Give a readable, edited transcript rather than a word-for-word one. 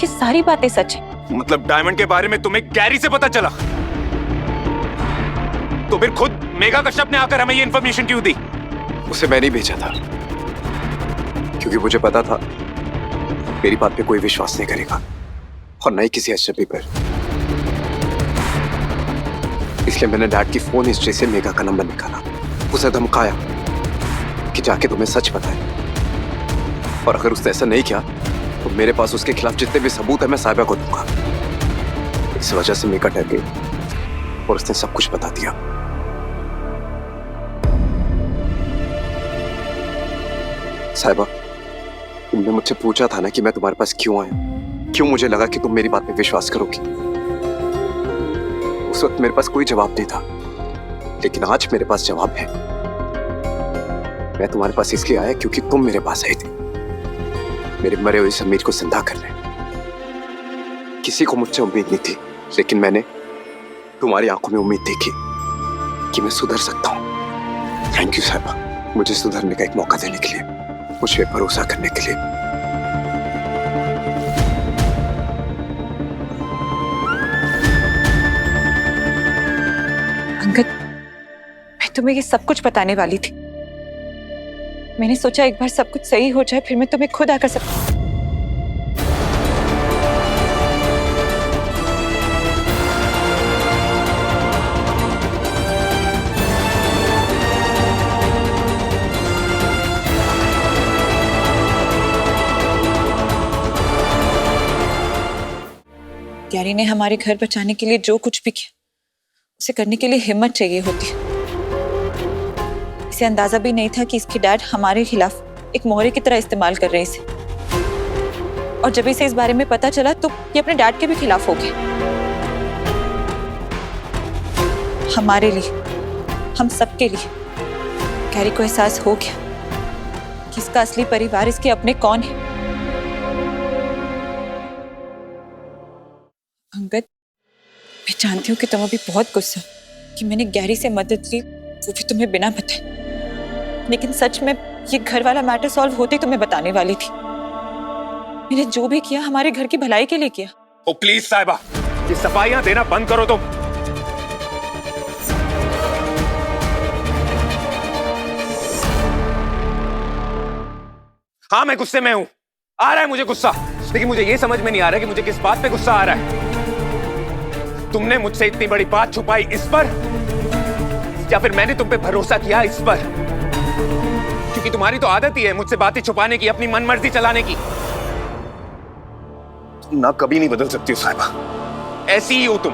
ये सारी बातें सच है। मतलब डायमंड के बारे में तुम्हें गैरी से पता चला? तो फिर खुद मेघा कश्यप ने आकर हमें ये इन्फॉर्मेशन क्यों दी? उसे मैंने ही भेजा था, क्योंकि मुझे पता था मेरी बात पे कोई विश्वास नहीं करेगा और न ही किसी अजनबी पर। इसलिए मैंने डैड की फोन हिस्ट्री से मेघा का नंबर निकाला, उसे धमकाया कि जाके तुम्हें सच बताए, और अगर उसने ऐसा नहीं किया तो मेरे पास उसके खिलाफ जितने भी सबूत है मैं साहिबा को दूंगा। इस वजह से मेघा डर गई और उसने सब कुछ बता दिया। साहिबा, तुमने मुझसे पूछा था ना कि मैं तुम्हारे पास क्यों आया, क्यों मुझे लगा कि तुम मेरी बात पे विश्वास करोगी। उस वक्त मेरे पास कोई जवाब नहीं था, लेकिन आज मेरे पास जवाब है। मैं तुम्हारे पास इसलिए आया क्योंकि तुम मेरे पास आई थी, मेरे मरे हुए समीर को जिंदा करने। किसी को मुझसे उम्मीद नहीं थी, लेकिन मैंने तुम्हारी आंखों में उम्मीद देखी कि मैं सुधर सकता हूं। थैंक यू साहिबा, मुझे सुधरने का एक मौका देने के लिए, मुझ पे भरोसा करने के लिए। अंगद, मैं तुम्हें ये सब कुछ बताने वाली थी। मैंने सोचा एक बार सब कुछ सही हो जाए, फिर मैं तुम्हें खुद आकर सब। गैरी ने हमारे घर बचाने के लिए जो कुछ भी किया, उसे करने के लिए हिम्मत चाहिए होती है। इसे अंदाजा भी नहीं था कि इसके डैड हमारे खिलाफ एक मोहरे की तरह इस्तेमाल कर रहे हैं इसे। और जब इसे इस बारे में पता चला तो ये अपने डैड के भी खिलाफ हो गए। हमारे लिए, हम सबके लिए गैरी को एहसास हो गया कि इसका असली परिवार, इसके अपने कौन है। अंगद, मैं जानती हूँ कि तुम अभी बहुत गुस्सा हो कि मैंने गैरी से मदद ली, वो भी तुम्हें बिना बताए। लेकिन सच में ये घर वाला मैटर सॉल्व होते ही तुम्हें बताने वाली थी। मैंने जो भी किया हमारे घर की भलाई के लिए किया। ओ प्लीज साहिबा, ये सफाइयां देना बंद करो तुम। हाँ, मैं गुस्से में हूं, आ रहा है मुझे गुस्सा, लेकिन मुझे ये समझ में नहीं आ रहा कि मुझे किस बात पे गुस्सा आ रहा है। तुमने मुझसे इतनी बड़ी बात छुपाई इस पर, या फिर मैंने तुम पे भरोसा किया इस पर? क्योंकि तुम्हारी तो आदत ही है मुझसे बातें छुपाने की, अपनी मनमर्जी चलाने की। तुम ना कभी नहीं बदल सकती हो साहिबा, ऐसी ही हो तुम।